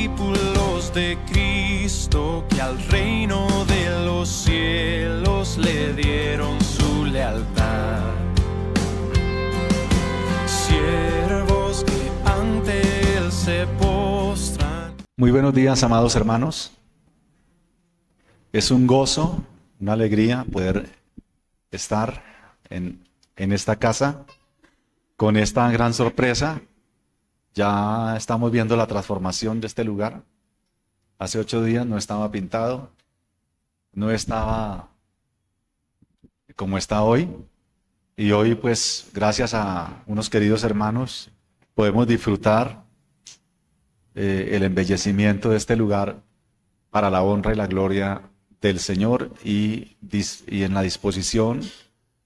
discípulos de Cristo que al reino de los cielos le dieron su lealtad. Siervos que ante él se postran. Muy buenos días, amados hermanos. Es un gozo, una alegría poder estar en esta casa con esta gran sorpresa. Ya estamos viendo la transformación de este lugar. Hace 8 días no estaba pintado, no estaba como está hoy. Y hoy, pues, gracias a unos queridos hermanos, podemos disfrutar el embellecimiento de este lugar para la honra y la gloria del Señor y en la disposición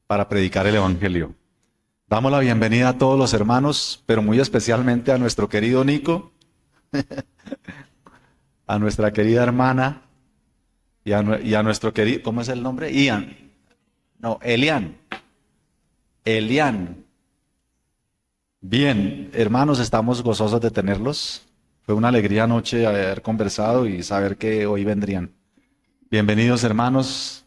para predicar el Evangelio. Damos la bienvenida a todos los hermanos, pero muy especialmente a nuestro querido Nico, a nuestra querida hermana y a nuestro querido, ¿cómo es el nombre? Elian. Bien, hermanos, estamos gozosos de tenerlos. Fue una alegría anoche haber conversado y saber que hoy vendrían. Bienvenidos, hermanos,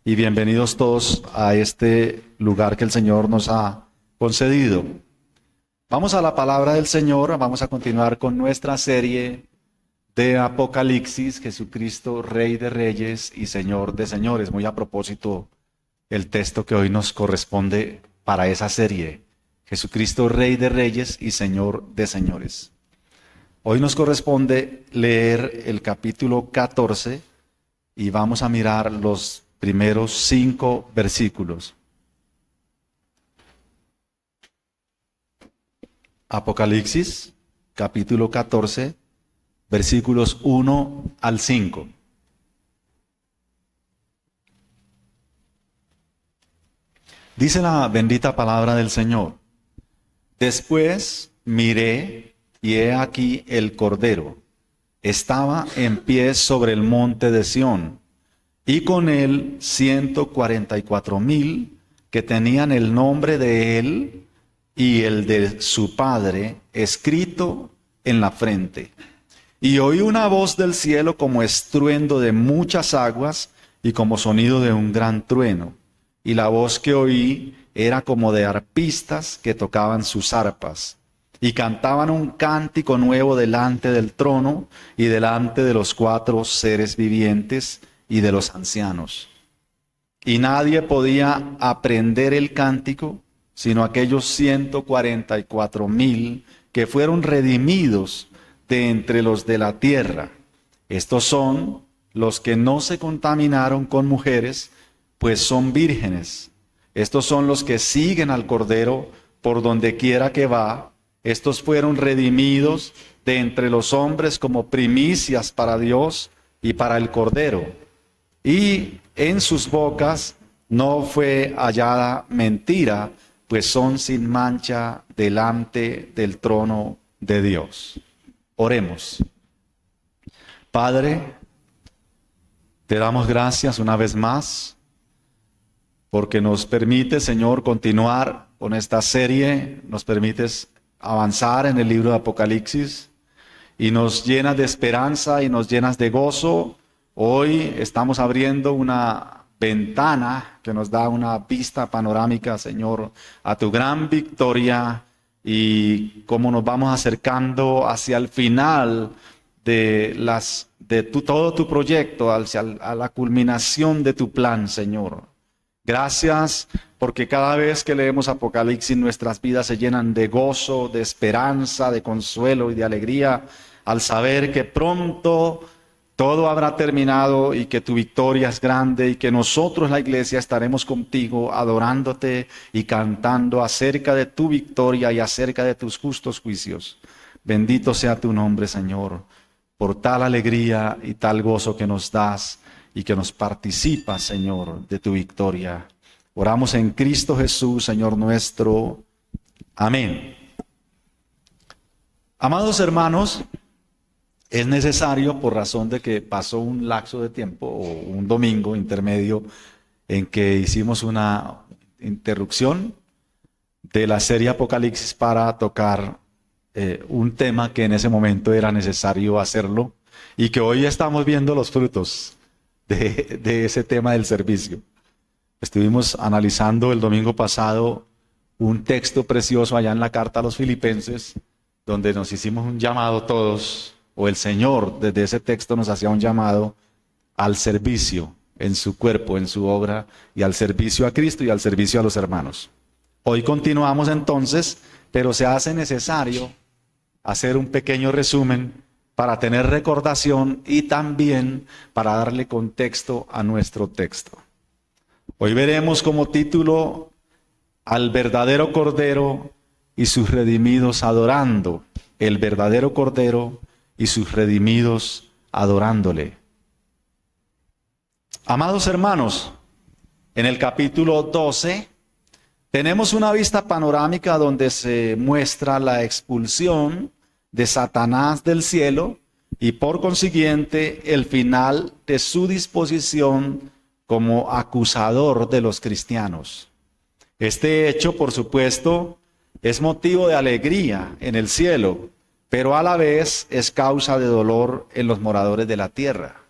y bienvenidos todos a este lugar que el Señor nos ha concedido. Vamos a la palabra del Señor, vamos a continuar con nuestra serie de Apocalipsis, Jesucristo, Rey de Reyes y Señor de Señores. Muy a propósito, el texto que hoy nos corresponde para esa serie, Jesucristo, Rey de Reyes y Señor de Señores. Hoy nos corresponde leer el capítulo 14 y vamos a mirar los primeros 5 versículos. Apocalipsis, capítulo 14, versículos 1 al 5. Dice la bendita palabra del Señor: Después miré, y he aquí el Cordero estaba en pie sobre el monte de Sión, y con él 144,000 que tenían el nombre de él y el de su Padre escrito en la frente. Y oí una voz del cielo como estruendo de muchas aguas y como sonido de un gran trueno. Y la voz que oí era como de arpistas que tocaban sus arpas y cantaban un cántico nuevo delante del trono y delante de los 4 seres vivientes y de los ancianos. Y nadie podía aprender el cántico sino aquellos 144,000 que fueron redimidos de entre los de la tierra. Estos son los que no se contaminaron con mujeres, pues son vírgenes. Estos son los que siguen al Cordero por donde quiera que va. Estos fueron redimidos de entre los hombres como primicias para Dios y para el Cordero. Y en sus bocas no fue hallada mentira, pues son sin mancha delante del trono de Dios. Oremos. Padre, te damos gracias una vez más porque nos permite, Señor, continuar con esta serie, nos permites avanzar en el libro de Apocalipsis y nos llenas de esperanza y nos llenas de gozo. Hoy estamos abriendo una ventana que nos da una vista panorámica, Señor, a tu gran victoria y cómo nos vamos acercando hacia el final de todo tu proyecto, a la culminación de tu plan, Señor. Gracias porque cada vez que leemos Apocalipsis nuestras vidas se llenan de gozo, de esperanza, de consuelo y de alegría al saber que pronto todo habrá terminado y que tu victoria es grande y que nosotros, la iglesia, estaremos contigo adorándote y cantando acerca de tu victoria y acerca de tus justos juicios. Bendito sea tu nombre, Señor, por tal alegría y tal gozo que nos das y que nos participa, Señor, de tu victoria. Oramos en Cristo Jesús, Señor nuestro. Amén. Amados hermanos, es necesario, por razón de que pasó un lapso de tiempo o un domingo intermedio en que hicimos una interrupción de la serie Apocalipsis para tocar un tema que en ese momento era necesario hacerlo y que hoy estamos viendo los frutos de ese tema del servicio. Estuvimos analizando el domingo pasado un texto precioso allá en la carta a los Filipenses, donde nos hicimos un llamado todos, o el Señor desde ese texto nos hacía un llamado al servicio en su cuerpo, en su obra, y al servicio a Cristo y al servicio a los hermanos. Hoy continuamos entonces, pero se hace necesario hacer un pequeño resumen para tener recordación y también para darle contexto a nuestro texto. Hoy veremos como título al verdadero Cordero y sus redimidos adorando. El verdadero Cordero y sus redimidos adorándole. Amados hermanos, en el capítulo 12 tenemos una vista panorámica donde se muestra la expulsión de Satanás del cielo y por consiguiente el final de su disposición como acusador de los cristianos. Este hecho, por supuesto, es motivo de alegría en el cielo, pero a la vez es causa de dolor en los moradores de la tierra,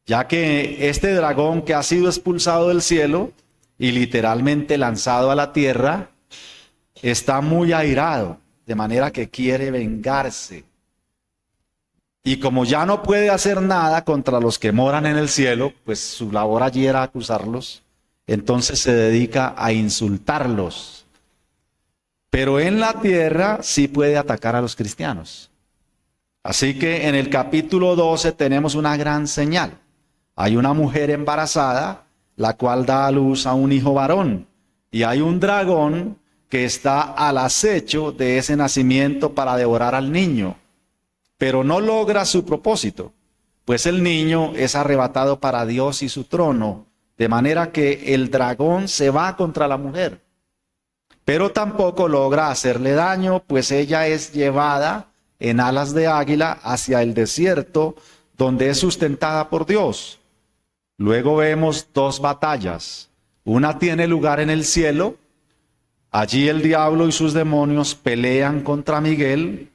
ya que este dragón que ha sido expulsado del cielo y literalmente lanzado a la tierra, está muy airado, de manera que quiere vengarse. Y como ya no puede hacer nada contra los que moran en el cielo, pues su labor allí era acusarlos, entonces se dedica a insultarlos. Pero en la tierra sí puede atacar a los cristianos. Así que en el capítulo 12 tenemos una gran señal. Hay una mujer embarazada, la cual da a luz a un hijo varón. Y hay un dragón que está al acecho de ese nacimiento para devorar al niño. Pero no logra su propósito, pues el niño es arrebatado para Dios y su trono, de manera que el dragón se va contra la mujer. Pero tampoco logra hacerle daño, pues ella es llevada en alas de águila hacia el desierto, donde es sustentada por Dios. Luego vemos dos batallas. Una tiene lugar en el cielo. Allí el diablo y sus demonios pelean contra Miguel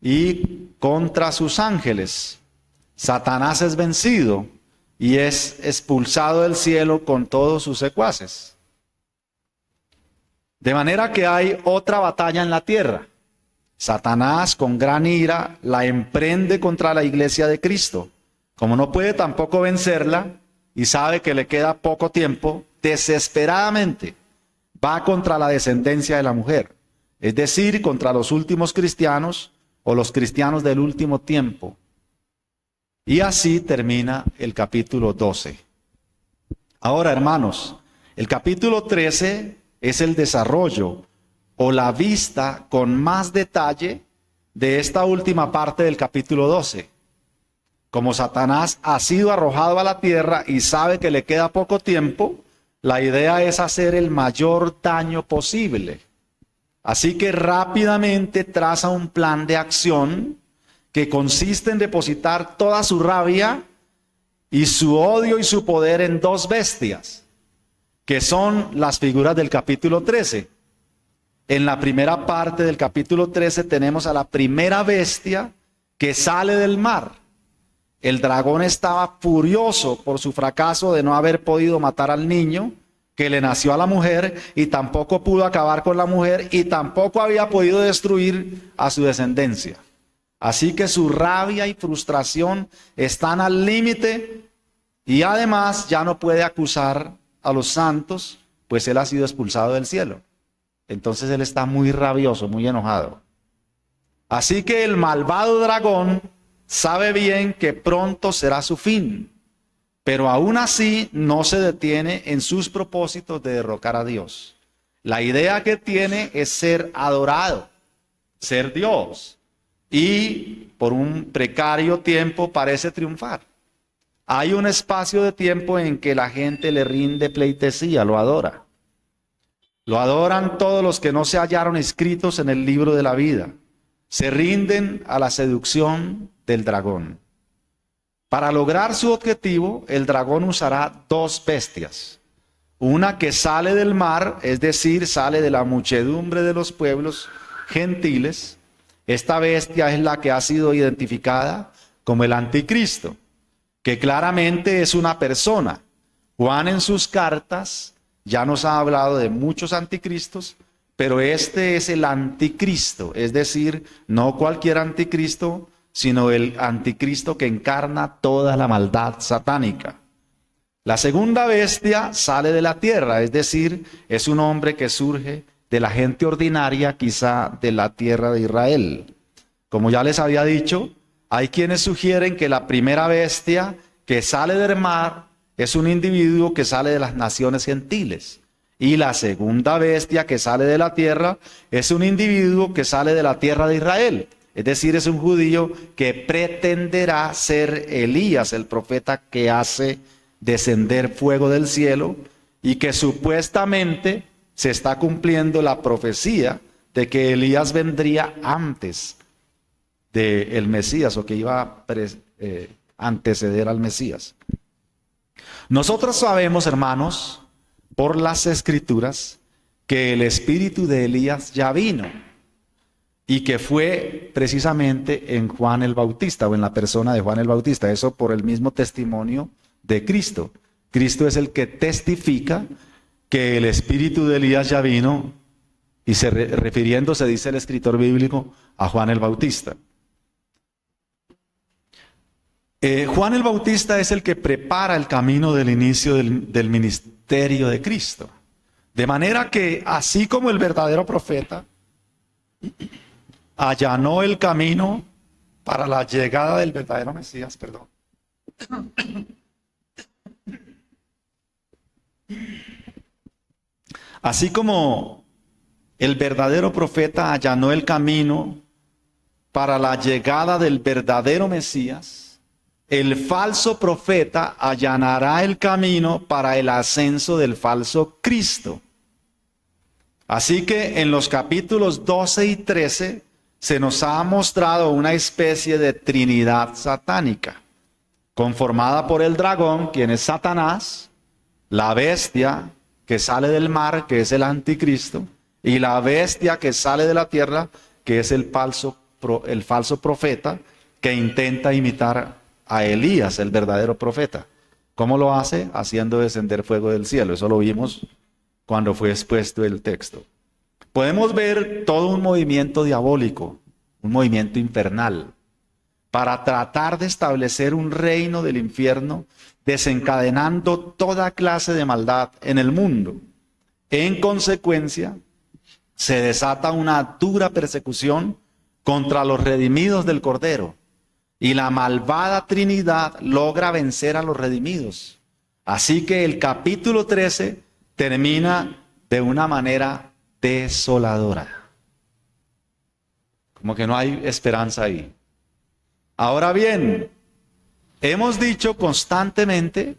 y contra sus ángeles. Satanás es vencido y es expulsado del cielo con todos sus secuaces. De manera que hay otra batalla en la tierra. Satanás con gran ira la emprende contra la iglesia de Cristo. Como no puede tampoco vencerla y sabe que le queda poco tiempo, desesperadamente va contra la descendencia de la mujer, es decir, contra los últimos cristianos o los cristianos del último tiempo. Y así termina el capítulo 12. Ahora, hermanos, el capítulo 13 es el desarrollo o la vista con más detalle de esta última parte del capítulo 12. Como Satanás ha sido arrojado a la tierra y sabe que le queda poco tiempo, la idea es hacer el mayor daño posible. Así que rápidamente traza un plan de acción que consiste en depositar toda su rabia y su odio y su poder en dos bestias, que son las figuras del capítulo 13. En la primera parte del capítulo 13 tenemos a la primera bestia que sale del mar. El dragón estaba furioso por su fracaso de no haber podido matar al niño que le nació a la mujer, y tampoco pudo acabar con la mujer, y tampoco había podido destruir a su descendencia. Así que su rabia y frustración están al límite, y además ya no puede acusar a los santos, pues él ha sido expulsado del cielo. Entonces él está muy rabioso, muy enojado. Así que el malvado dragón sabe bien que pronto será su fin, pero aún así no se detiene en sus propósitos de derrocar a Dios. La idea que tiene es ser adorado, ser Dios, y por un precario tiempo parece triunfar. Hay un espacio de tiempo en que la gente le rinde pleitesía, lo adora. Lo adoran todos los que no se hallaron escritos en el libro de la vida. Se rinden a la seducción del dragón. Para lograr su objetivo, el dragón usará dos bestias. Una que sale del mar, es decir, sale de la muchedumbre de los pueblos gentiles, Esta bestia es la que ha sido identificada como el anticristo, que claramente es una persona. Juan en sus cartas ya nos ha hablado de muchos anticristos, pero este es el anticristo, es decir, no cualquier anticristo, sino el anticristo que encarna toda la maldad satánica. La segunda bestia sale de la tierra, es decir, es un hombre que surge de la gente ordinaria, quizá de la tierra de Israel. Como ya les había dicho, hay quienes sugieren que la primera bestia que sale del mar es un individuo que sale de las naciones gentiles. Y la segunda bestia que sale de la tierra es un individuo que sale de la tierra de Israel. Es decir, es un judío que pretenderá ser Elías, el profeta que hace descender fuego del cielo y que supuestamente se está cumpliendo la profecía de que Elías vendría antes del Mesías o que iba a anteceder al Mesías. Nosotros sabemos, hermanos, por las Escrituras, que el espíritu de Elías ya vino y que fue precisamente en Juan el Bautista o en la persona de Juan el Bautista. Eso por el mismo testimonio de Cristo. Cristo es el que testifica que el espíritu de Elías ya vino y refiriéndose, dice el escritor bíblico, a Juan el Bautista. Juan el Bautista es el que prepara el camino del inicio del ministerio de Cristo. De manera que así como el verdadero profeta allanó el camino para la llegada del verdadero Mesías, así como el verdadero profeta allanó el camino para la llegada del verdadero Mesías, el falso profeta allanará el camino para el ascenso del falso Cristo. Así que en los capítulos 12 y 13 se nos ha mostrado una especie de trinidad satánica, conformada por el dragón, quien es Satanás, la bestia que sale del mar, que es el anticristo, y la bestia que sale de la tierra, que es el falso profeta, que intenta imitar a Elías, el verdadero profeta. ¿Cómo lo hace? Haciendo descender fuego del cielo. Eso lo vimos cuando fue expuesto el texto. Podemos ver todo un movimiento diabólico, un movimiento infernal, para tratar de establecer un reino del infierno, desencadenando toda clase de maldad en el mundo. En consecuencia, se desata una dura persecución contra los redimidos del Cordero. Y la malvada Trinidad logra vencer a los redimidos. Así que el capítulo 13 termina de una manera desoladora. Como que no hay esperanza ahí. Ahora bien, hemos dicho constantemente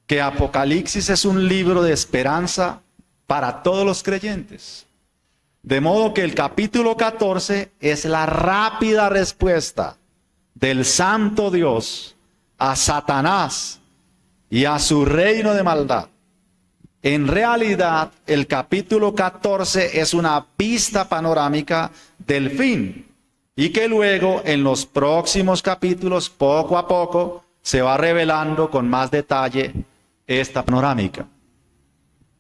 que Apocalipsis es un libro de esperanza para todos los creyentes. De modo que el capítulo 14 es la rápida respuesta del santo Dios a Satanás y a su reino de maldad. En realidad, el capítulo 14 es una vista panorámica del fin y que luego en los próximos capítulos, poco a poco, se va revelando con más detalle esta panorámica.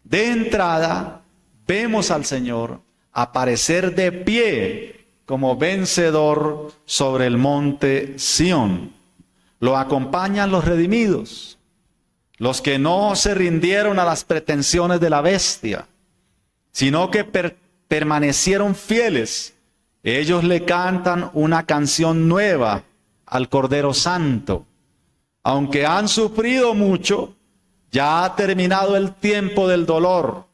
De entrada, vemos al Señor aparecer de pie como vencedor sobre el monte Sión. Lo acompañan los redimidos, los que no se rindieron a las pretensiones de la bestia, sino que permanecieron fieles. Ellos le cantan una canción nueva al Cordero Santo. Aunque han sufrido mucho, ya ha terminado el tiempo del dolor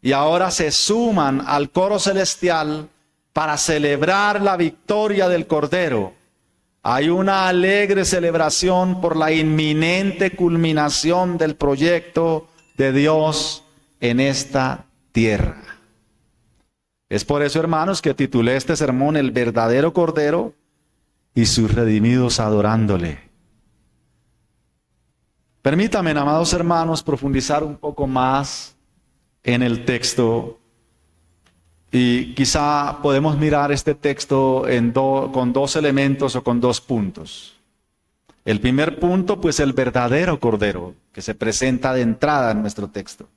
y ahora se suman al coro celestial para celebrar la victoria del Cordero. Hay una alegre celebración por la inminente culminación del proyecto de Dios en esta tierra. Es por eso, hermanos, que titulé este sermón El verdadero Cordero y sus redimidos adorándole. Permítanme, amados hermanos, profundizar un poco más en el texto Y quizá podemos mirar este texto con dos elementos o con dos puntos. El primer punto, pues el verdadero Cordero, que se presenta de entrada en nuestro texto.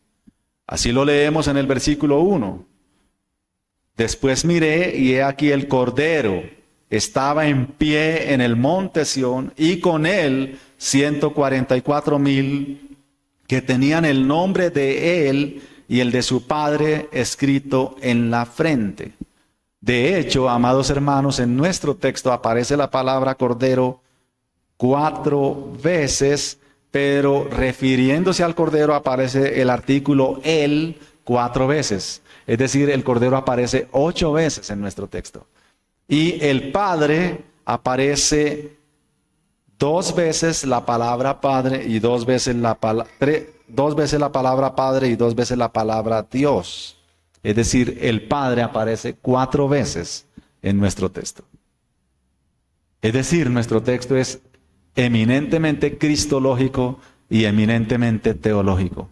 Así lo leemos en el versículo 1. Después miré y he aquí el Cordero estaba en pie en el monte Sión y con él 144,000 que tenían el nombre de él y el de su padre escrito en la frente. De hecho, amados hermanos, en nuestro texto aparece la palabra Cordero 4 veces, pero refiriéndose al Cordero aparece el artículo él 4 veces. Es decir, el Cordero aparece 8 veces en nuestro texto. Y el Padre aparece 2 veces la palabra Padre y 2 veces la palabra Padre y 2 veces la palabra Dios. Es decir, el Padre aparece 4 veces en nuestro texto. Es decir, nuestro texto es eminentemente cristológico y eminentemente teológico.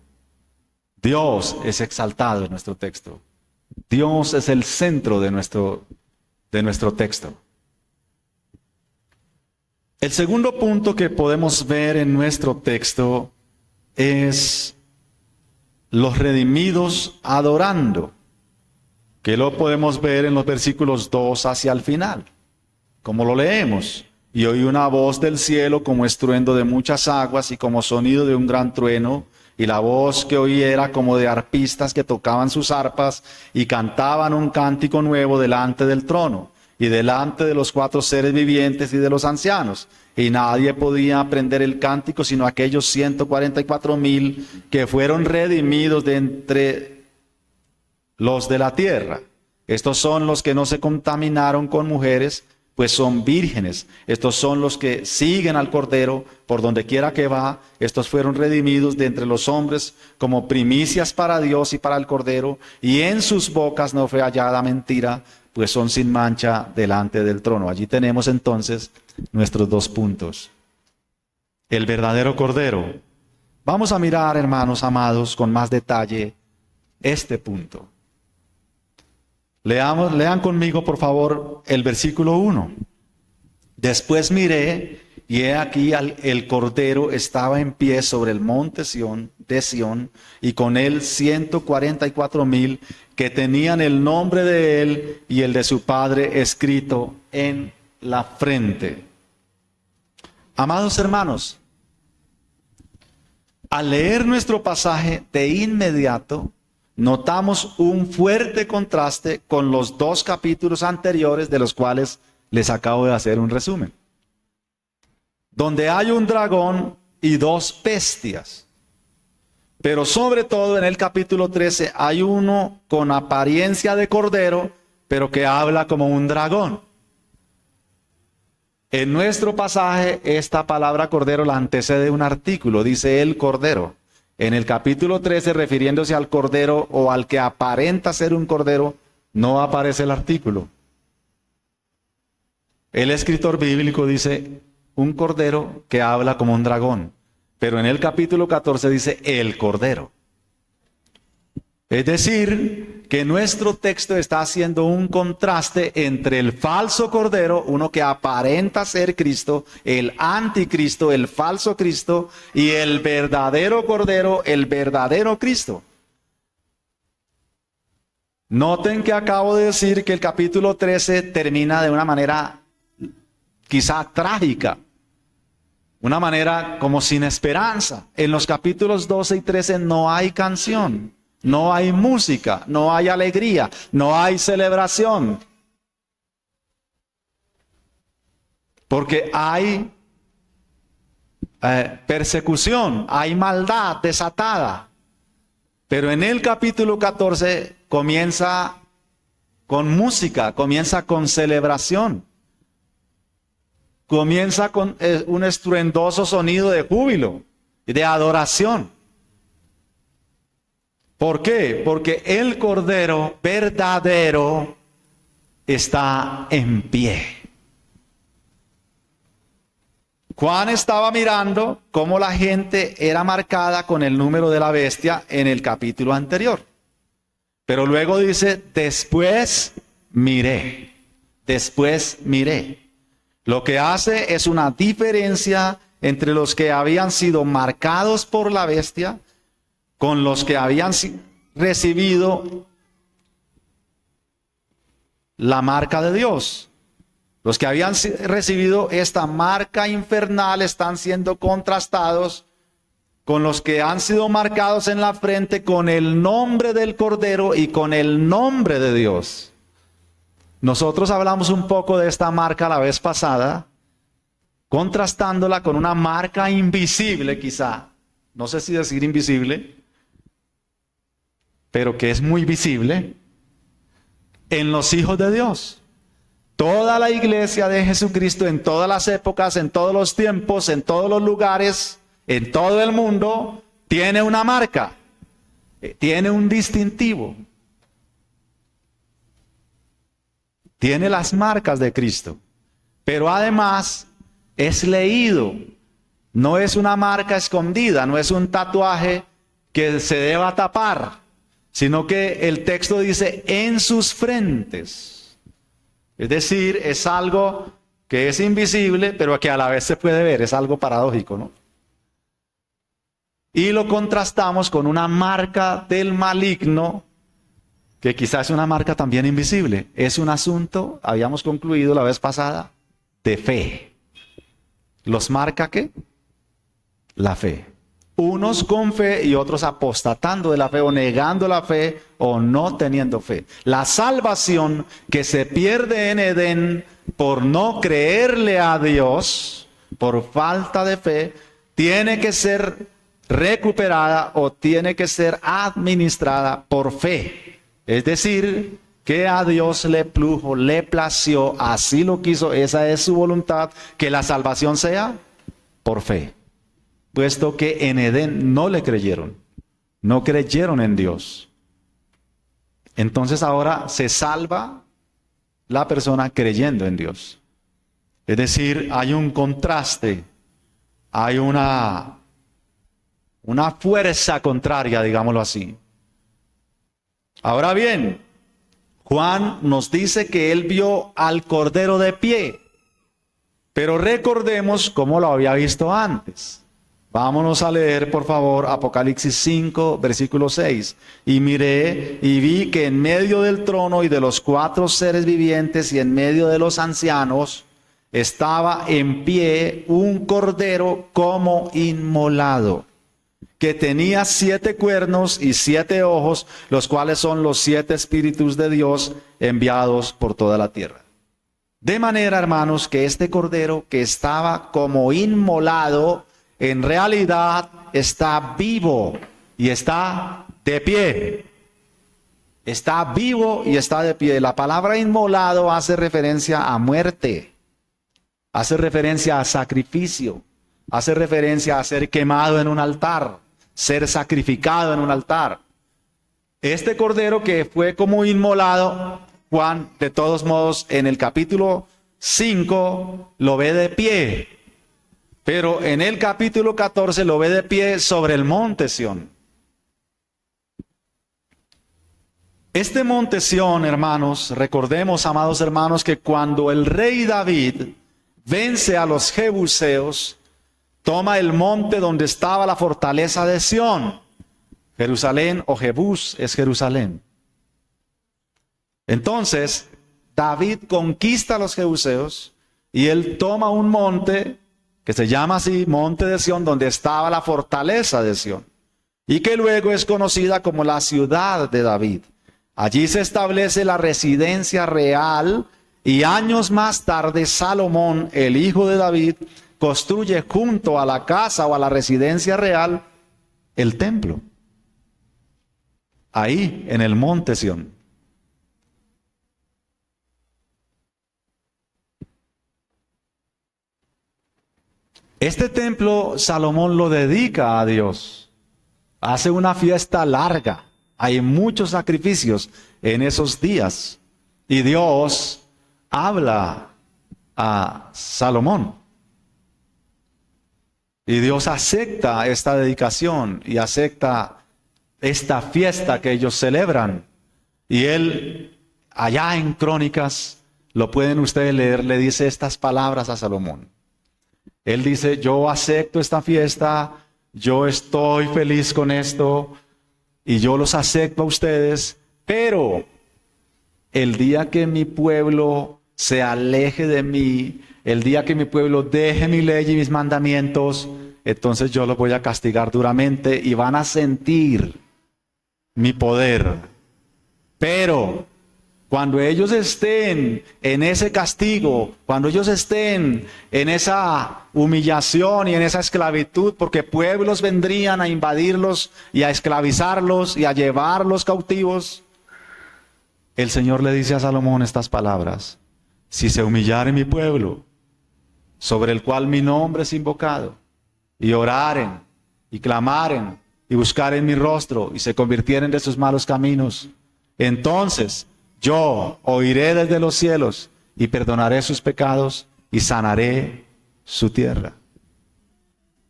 Dios es exaltado en nuestro texto. Dios es el centro de nuestro texto. El segundo punto que podemos ver en nuestro texto es los redimidos adorando, que lo podemos ver en los versículos 2 hacia el final, como lo leemos. Y oí una voz del cielo como estruendo de muchas aguas y como sonido de un gran trueno, y la voz que oí era como de arpistas que tocaban sus arpas y cantaban un cántico nuevo delante del trono y delante de los 4 seres vivientes y de los ancianos. Y nadie podía aprender el cántico sino aquellos 144,000 que fueron redimidos de entre los de la tierra. Estos son los que no se contaminaron con mujeres, pues son vírgenes. Estos son los que siguen al Cordero por donde quiera que va. Estos fueron redimidos de entre los hombres como primicias para Dios y para el Cordero. Y en sus bocas no fue hallada mentira, pues son sin mancha delante del trono. Allí tenemos entonces nuestros 2 puntos. El verdadero Cordero. Vamos a mirar, hermanos amados, con más detalle este punto. Lean conmigo, por favor, el versículo 1. Después miré, y he aquí el Cordero estaba en pie sobre el monte de Sión, y con él 144,000 que tenían el nombre de él y el de su padre escrito en la frente. Amados hermanos, al leer nuestro pasaje de inmediato, notamos un fuerte contraste con los 2 capítulos anteriores de los cuales les acabo de hacer un resumen. Donde hay un dragón y 2 bestias. Pero sobre todo en el capítulo 13 hay uno con apariencia de cordero, pero que habla como un dragón. En nuestro pasaje, esta palabra cordero la antecede un artículo, dice el cordero. En el capítulo 13, refiriéndose al cordero o al que aparenta ser un cordero, no aparece el artículo. El escritor bíblico dice un cordero que habla como un dragón, pero en el capítulo 14 dice el cordero. Es decir, que nuestro texto está haciendo un contraste entre el falso cordero, uno que aparenta ser Cristo, el anticristo, el falso Cristo, y el verdadero cordero, el verdadero Cristo. Noten que acabo de decir que el capítulo 13 termina de una manera quizá trágica, una manera como sin esperanza. En los capítulos 12 y 13 no hay canción. No hay música, no hay alegría, no hay celebración. Porque hay persecución, hay maldad desatada. Pero en el capítulo 14 comienza con música, comienza con celebración. Comienza con un estruendoso sonido de júbilo y de adoración. ¿Por qué? Porque el Cordero verdadero está en pie. Juan estaba mirando cómo la gente era marcada con el número de la bestia en el capítulo anterior. Pero luego dice, después miré. Después miré. Lo que hace es una diferencia entre los que habían sido marcados por la bestia con los que habían recibido la marca de Dios. Los que habían recibido esta marca infernal están siendo contrastados con los que han sido marcados en la frente con el nombre del Cordero y con el nombre de Dios. Nosotros hablamos un poco de esta marca la vez pasada, contrastándola con una marca invisible quizá. No sé si decir invisible, pero que es muy visible en los hijos de Dios. Toda la iglesia de Jesucristo en todas las épocas, en todos los tiempos, en todos los lugares, en todo el mundo, tiene una marca, tiene un distintivo. Tiene las marcas de Cristo, pero además es leído. No es una marca escondida, no es un tatuaje que se deba tapar, sino que el texto dice en sus frentes. Es decir, es algo que es invisible, pero que a la vez se puede ver. Es algo paradójico, ¿no? Y lo contrastamos con una marca del maligno, que quizás es una marca también invisible. Es un asunto, habíamos concluido la vez pasada, de fe. ¿Los marca qué? La fe. Unos con fe y otros apostatando de la fe o negando la fe o no teniendo fe. La salvación que se pierde en Edén por no creerle a Dios, por falta de fe, tiene que ser recuperada o tiene que ser administrada por fe. Es decir, que a Dios le plujo, le plació, así lo quiso, esa es su voluntad, que la salvación sea por fe. Puesto que en Edén no le creyeron, no creyeron en Dios. Entonces ahora se salva la persona creyendo en Dios. Es decir, hay un contraste, hay una fuerza contraria, digámoslo así. Ahora bien, Juan nos dice que él vio al Cordero de pie, pero recordemos cómo lo había visto antes. Vámonos a leer, por favor, Apocalipsis 5, versículo 6. Y miré y vi que en medio del trono y de los 4 seres vivientes y en medio de los ancianos estaba en pie un cordero como inmolado, que tenía 7 cuernos y 7 ojos, los cuales son los 7 espíritus de Dios enviados por toda la tierra. De manera, hermanos, que este cordero que estaba como inmolado, en realidad está vivo y está de pie. Está vivo y está de pie. La palabra inmolado hace referencia a muerte, hace referencia a sacrificio, hace referencia a ser quemado en un altar, ser sacrificado en un altar. Este cordero que fue como inmolado, Juan, de todos modos, en el capítulo 5 lo ve de pie. Pero en el capítulo 14 lo ve de pie sobre el monte Sión. Este monte Sión, hermanos, recordemos, amados hermanos, que cuando el rey David vence a los jebuseos, toma el monte donde estaba la fortaleza de Sión. Jerusalén o Jebús es Jerusalén. Entonces, David conquista a los jebuseos y él toma un monte que se llama así, monte de Sión, donde estaba la fortaleza de Sión, y que luego es conocida como la ciudad de David. Allí se establece la residencia real y años más tarde Salomón, el hijo de David, construye junto a la casa o a la residencia real el templo. Ahí, en el monte Sión. Este templo Salomón lo dedica a Dios. Hace una fiesta larga. Hay muchos sacrificios en esos días. Y Dios habla a Salomón. Y Dios acepta esta dedicación y acepta esta fiesta que ellos celebran. Y él, allá en Crónicas, lo pueden ustedes leer, le dice estas palabras a Salomón. Él dice, yo acepto esta fiesta, yo estoy feliz con esto, y yo los acepto a ustedes, pero el día que mi pueblo se aleje de mí, el día que mi pueblo deje mi ley y mis mandamientos, entonces yo los voy a castigar duramente y van a sentir mi poder. Pero cuando ellos estén en ese castigo, cuando ellos estén en esa humillación y en esa esclavitud, porque pueblos vendrían a invadirlos y a esclavizarlos y a llevarlos cautivos, el Señor le dice a Salomón estas palabras: si se humillare mi pueblo, sobre el cual mi nombre es invocado, y oraren, y clamaren, y buscaren mi rostro, y se convirtieren de sus malos caminos, entonces yo oiré desde los cielos, y perdonaré sus pecados, y sanaré su tierra.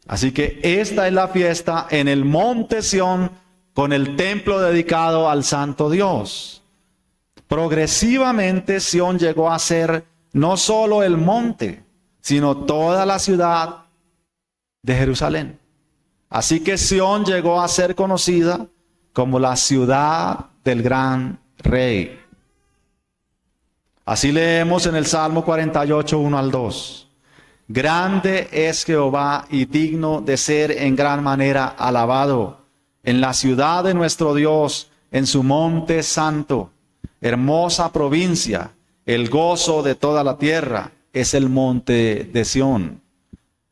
Así que esta es la fiesta en el monte Sión, con el templo dedicado al Santo Dios. Progresivamente Sión llegó a ser no solo el monte, sino toda la ciudad de Jerusalén. Así que Sión llegó a ser conocida como la ciudad del gran rey. Así leemos en el Salmo 48, 1 al 2. Grande es Jehová y digno de ser en gran manera alabado en la ciudad de nuestro Dios, en su monte santo. Hermosa provincia, el gozo de toda la tierra es el monte de Sión.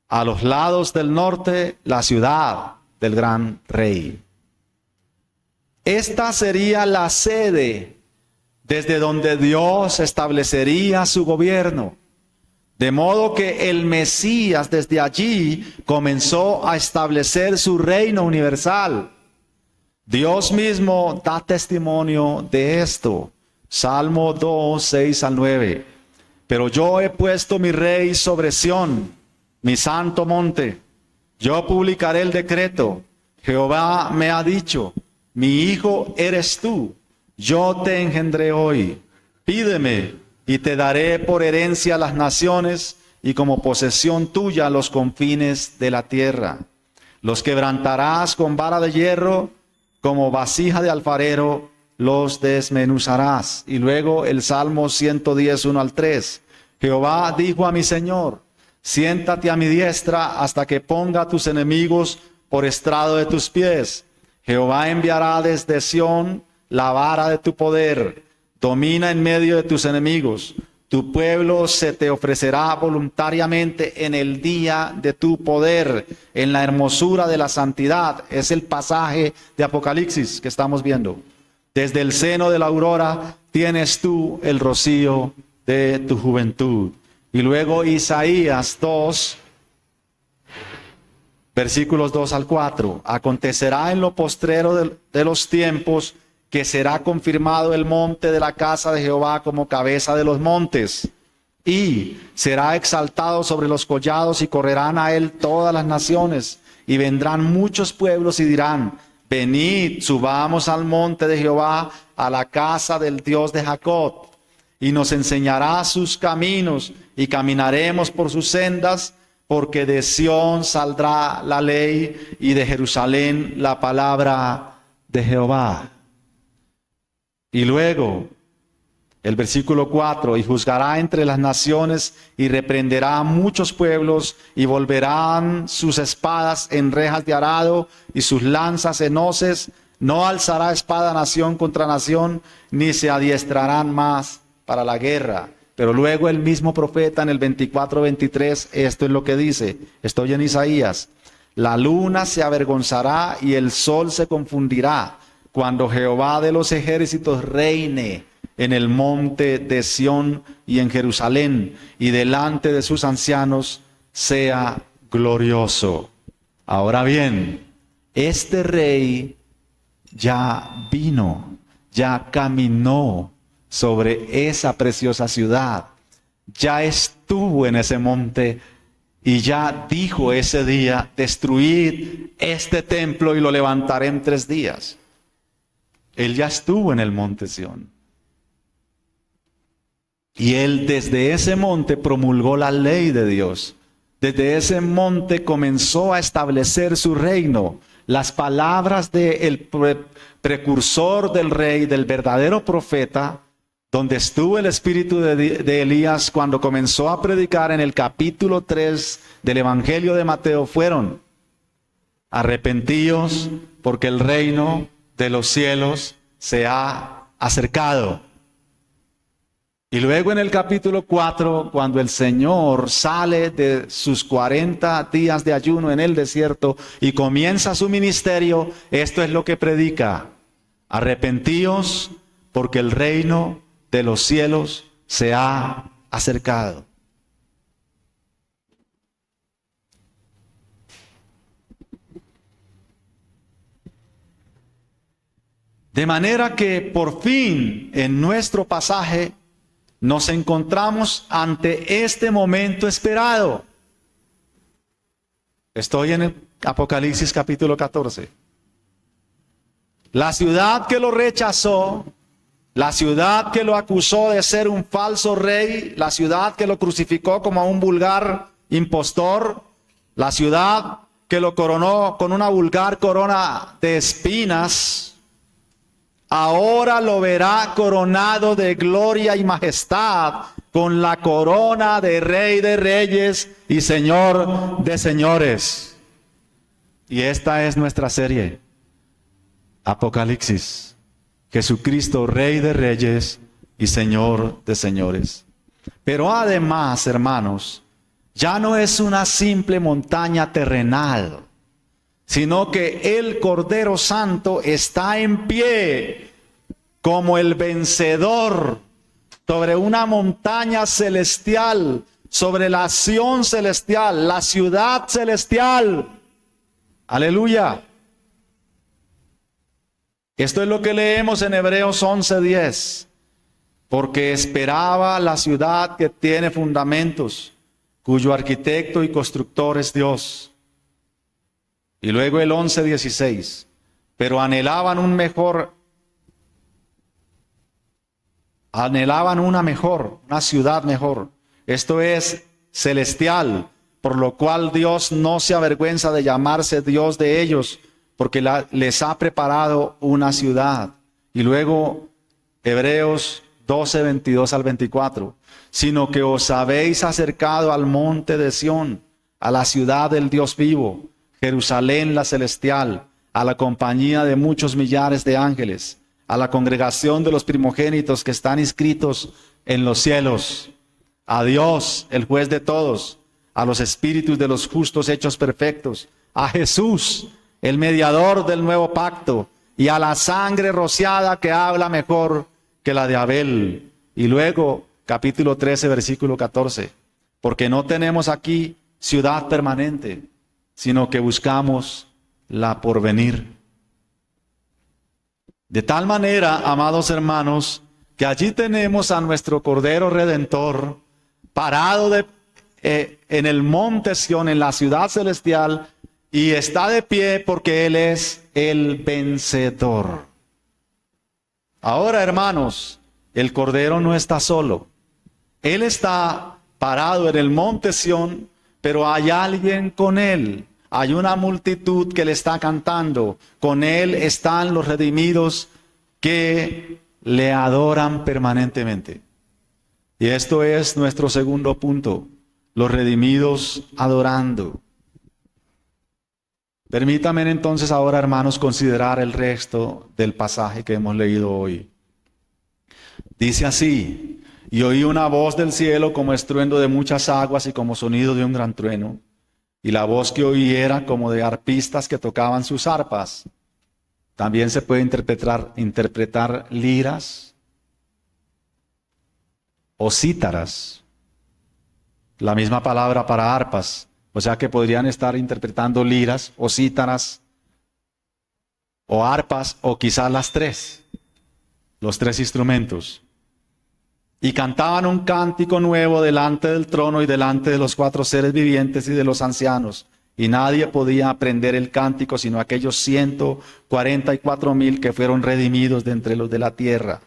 A los lados del norte, la ciudad del gran rey. Esta sería la sede desde donde Dios establecería su gobierno. De modo que el Mesías desde allí comenzó a establecer su reino universal. Dios mismo da testimonio de esto. Salmo 2, 6 al 9. Pero yo he puesto mi rey sobre Sión, mi santo monte. Yo publicaré el decreto. Jehová me ha dicho, mi hijo eres tú. Yo te engendré hoy. Pídeme y te daré por herencia las naciones y como posesión tuya los confines de la tierra. Los quebrantarás con vara de hierro, como vasija de alfarero los desmenuzarás. Y luego el Salmo 110, 1 al 3. Jehová dijo a mi Señor, siéntate a mi diestra hasta que ponga a tus enemigos por estrado de tus pies. Jehová enviará desde Sión la vara de tu poder. Domina en medio de tus enemigos. Tu pueblo se te ofrecerá voluntariamente en el día de tu poder, en la hermosura de la santidad. Es el pasaje de Apocalipsis que estamos viendo. Desde el seno de la aurora tienes tú el rocío de tu juventud. Y luego Isaías 2, versículos 2 al 4. Acontecerá en lo postrero de los tiempos que será confirmado el monte de la casa de Jehová como cabeza de los montes. Y será exaltado sobre los collados y correrán a él todas las naciones. Y vendrán muchos pueblos y dirán, venid, subamos al monte de Jehová, a la casa del Dios de Jacob. Y nos enseñará sus caminos y caminaremos por sus sendas, porque de Sión saldrá la ley y de Jerusalén la palabra de Jehová. Y luego, el versículo 4, y juzgará entre las naciones y reprenderá a muchos pueblos y volverán sus espadas en rejas de arado y sus lanzas en hoces. No alzará espada nación contra nación, ni se adiestrarán más para la guerra. Pero luego el mismo profeta en el 24, 23, esto es lo que dice, estoy en Isaías. La luna se avergonzará y el sol se confundirá, cuando Jehová de los ejércitos reine en el monte de Sión y en Jerusalén, y delante de sus ancianos sea glorioso. Ahora bien, este rey ya vino, ya caminó sobre esa preciosa ciudad, ya estuvo en ese monte y ya dijo ese día, destruid este templo y lo levantaré en 3 días. Él ya estuvo en el monte Sión. Y Él desde ese monte promulgó la ley de Dios. Desde ese monte comenzó a establecer su reino. Las palabras del precursor del rey, del verdadero profeta, donde estuvo el espíritu de Elías cuando comenzó a predicar en el capítulo 3 del Evangelio de Mateo, fueron: arrepentíos, porque el reino de los cielos se ha acercado. Y luego en el capítulo 4, cuando el Señor sale de sus 40 días de ayuno en el desierto y comienza su ministerio, esto es lo que predica: arrepentíos, porque el reino de los cielos se ha acercado. De manera que por fin en nuestro pasaje nos encontramos ante este momento esperado. Estoy en el Apocalipsis capítulo 14. La ciudad que lo rechazó, la ciudad que lo acusó de ser un falso rey, la ciudad que lo crucificó como a un vulgar impostor, la ciudad que lo coronó con una vulgar corona de espinas, ahora lo verá coronado de gloria y majestad, con la corona de Rey de Reyes y Señor de Señores. Y esta es nuestra serie, Apocalipsis. Jesucristo, Rey de Reyes y Señor de Señores. Pero además, hermanos, ya no es una simple montaña terrenal, sino que el Cordero Santo está en pie como el vencedor sobre una montaña celestial, sobre la Sión celestial, la ciudad celestial. Aleluya. Esto es lo que leemos en Hebreos 11:10. Porque esperaba la ciudad que tiene fundamentos, cuyo arquitecto y constructor es Dios. Y luego el 11:16. Pero anhelaban una mejor, una ciudad mejor. Esto es celestial, por lo cual Dios no se avergüenza de llamarse Dios de ellos, porque les ha preparado una ciudad. Y luego Hebreos 12:22 al 24. Sino que os habéis acercado al monte de Sión, a la ciudad del Dios vivo, Jerusalén la celestial, a la compañía de muchos millares de ángeles, a la congregación de los primogénitos que están inscritos en los cielos, a Dios, el juez de todos, a los espíritus de los justos hechos perfectos, a Jesús, el mediador del nuevo pacto, y a la sangre rociada que habla mejor que la de Abel. Y luego, capítulo 13, versículo 14, porque no tenemos aquí ciudad permanente, sino que buscamos la porvenir. De tal manera, amados hermanos, que allí tenemos a nuestro Cordero Redentor parado en el monte Sión, en la ciudad celestial, y está de pie porque Él es el vencedor. Ahora, hermanos, el Cordero no está solo. Él está parado en el monte Sión, pero hay alguien con Él. Hay una multitud que le está cantando. Con Él están los redimidos que le adoran permanentemente. Y esto es nuestro segundo punto. Los redimidos adorando. Permítanme entonces ahora, hermanos, considerar el resto del pasaje que hemos leído hoy. Dice así: y oí una voz del cielo como estruendo de muchas aguas y como sonido de un gran trueno. Y la voz que oí era como de arpistas que tocaban sus arpas. También se puede interpretar liras o cítaras. La misma palabra para arpas. O sea que podrían estar interpretando liras o cítaras o arpas o quizás las tres. Los tres instrumentos. Y cantaban un cántico nuevo delante del trono y delante de los 4 seres vivientes y de los ancianos. y nadie podía aprender el cántico sino aquellos 144,000 que fueron redimidos de entre los de la tierra.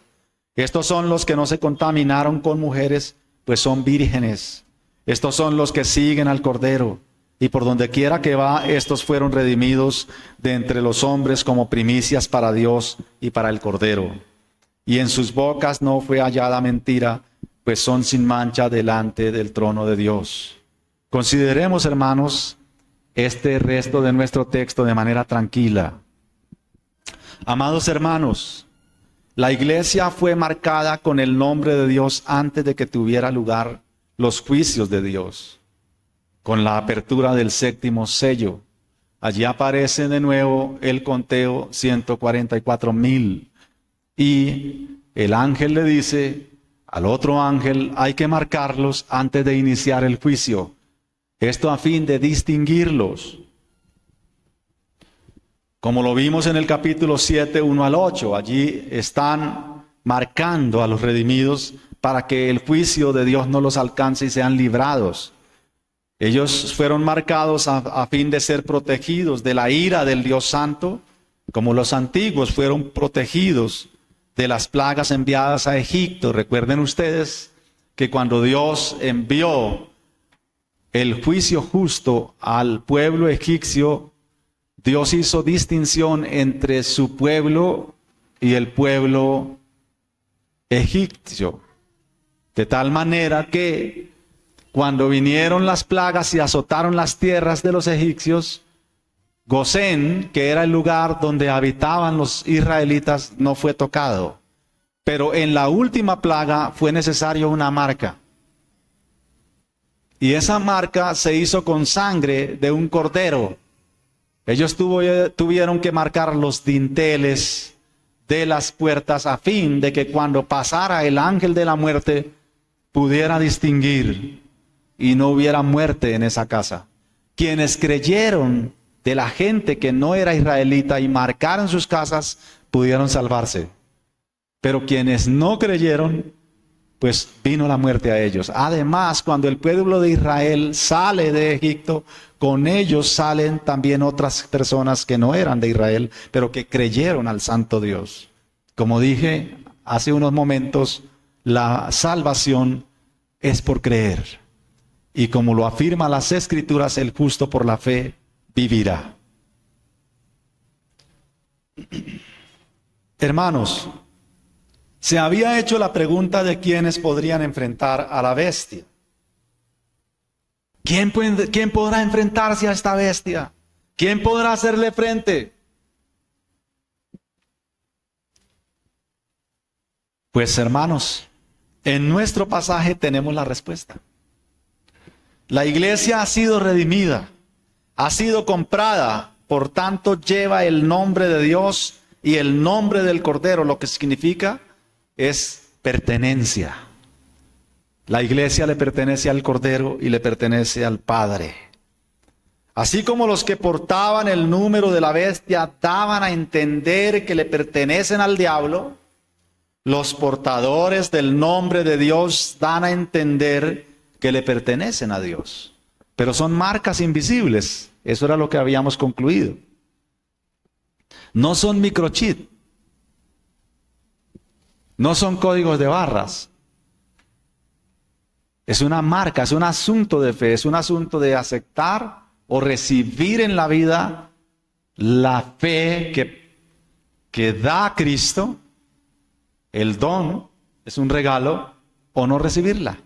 Estos son los que no se contaminaron con mujeres, pues son vírgenes. Estos son los que siguen al Cordero, y por donde quiera que va, estos fueron redimidos de entre los hombres como primicias para Dios y para el Cordero. Y en sus bocas no fue hallada mentira, pues son sin mancha delante del trono de Dios. Consideremos, hermanos, este resto de nuestro texto de manera tranquila. Amados hermanos, la iglesia fue marcada con el nombre de Dios antes de que tuviera lugar los juicios de Dios. Con la apertura del 7º sello, allí aparece de nuevo el conteo 144,000. Y el ángel le dice al otro ángel, hay que marcarlos antes de iniciar el juicio. Esto a fin de distinguirlos. Como lo vimos en el capítulo 7, 1 al 8, allí están marcando a los redimidos para que el juicio de Dios no los alcance y sean librados. Ellos fueron marcados a fin de ser protegidos de la ira del Dios Santo, como los antiguos fueron protegidos de las plagas enviadas a Egipto. Recuerden ustedes que cuando Dios envió el juicio justo al pueblo egipcio, Dios hizo distinción entre su pueblo y el pueblo egipcio. De tal manera que cuando vinieron las plagas y azotaron las tierras de los egipcios, Gosén, que era el lugar donde habitaban los israelitas, no fue tocado. Pero en la última plaga fue necesario una marca. Y esa marca se hizo con sangre de un cordero. Ellos tuvieron que marcar los dinteles de las puertas a fin de que cuando pasara el ángel de la muerte pudiera distinguir y no hubiera muerte en esa casa. Quienes creyeron de la gente que no era israelita y marcaron sus casas, pudieron salvarse. Pero quienes no creyeron, pues vino la muerte a ellos. Además, cuando el pueblo de Israel sale de Egipto, con ellos salen también otras personas que no eran de Israel, pero que creyeron al Santo Dios. Como dije hace unos momentos, la salvación es por creer. Y como lo afirman las Escrituras, el justo por la fe vivirá. Hermanos, se había hecho la pregunta de quiénes podrían enfrentar a la bestia. ¿Quién podrá enfrentarse a esta bestia? ¿Quién podrá hacerle frente? Pues hermanos, en nuestro pasaje tenemos la respuesta. La iglesia ha sido redimida, ha sido comprada, por tanto lleva el nombre de Dios y el nombre del Cordero, lo que significa es pertenencia. La iglesia le pertenece al Cordero y le pertenece al Padre. Así como los que portaban el número de la bestia daban a entender que le pertenecen al diablo, los portadores del nombre de Dios dan a entender que le pertenecen a Dios. Pero son marcas invisibles. Eso era lo que habíamos concluido. No son microchip. No son códigos de barras. Es una marca, es un asunto de fe, es un asunto de aceptar o recibir en la vida la fe que da a Cristo. El don es un regalo, o no recibirla.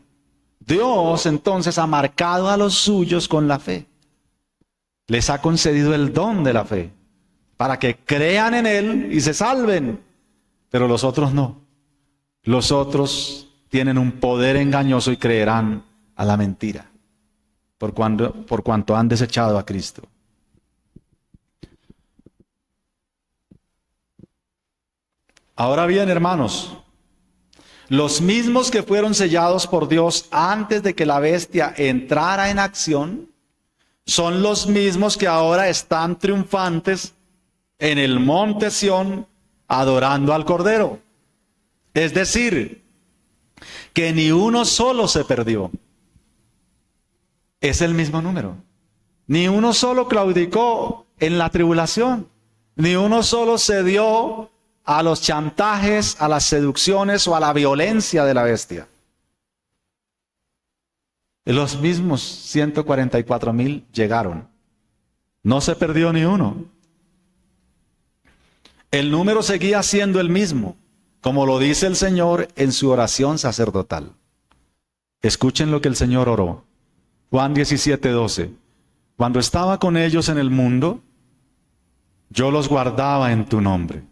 Dios entonces ha marcado a los suyos con la fe. Les ha concedido el don de la fe para que crean en Él y se salven. Pero los otros no. Los otros tienen un poder engañoso y creerán a la mentira, por cuanto han desechado a Cristo. Ahora bien, hermanos, los mismos que fueron sellados por Dios antes de que la bestia entrara en acción, son los mismos que ahora están triunfantes en el monte Sión adorando al Cordero. Es decir, que ni uno solo se perdió. Es el mismo número. Ni uno solo claudicó en la tribulación. Ni uno solo cedió a los chantajes, a las seducciones o a la violencia de la bestia. Los mismos 144,000 llegaron. No se perdió ni uno. El número seguía siendo el mismo, como lo dice el Señor en su oración sacerdotal. Escuchen lo que el Señor oró. Juan 17:12. Cuando estaba con ellos en el mundo, yo los guardaba en tu nombre.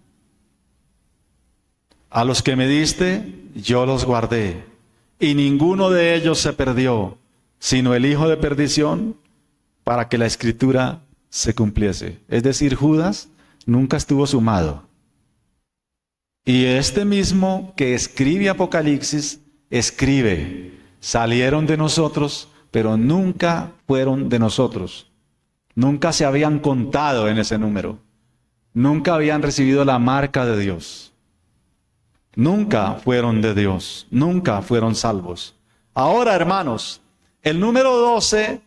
A los que me diste, yo los guardé, y ninguno de ellos se perdió, sino el hijo de perdición, para que la escritura se cumpliese. Es decir, Judas nunca estuvo sumado. Y este mismo que escribe Apocalipsis, escribe, salieron de nosotros, pero nunca fueron de nosotros. Nunca se habían contado en ese número. Nunca habían recibido la marca de Dios. Nunca fueron de Dios. Nunca fueron salvos. Ahora, hermanos, el número 12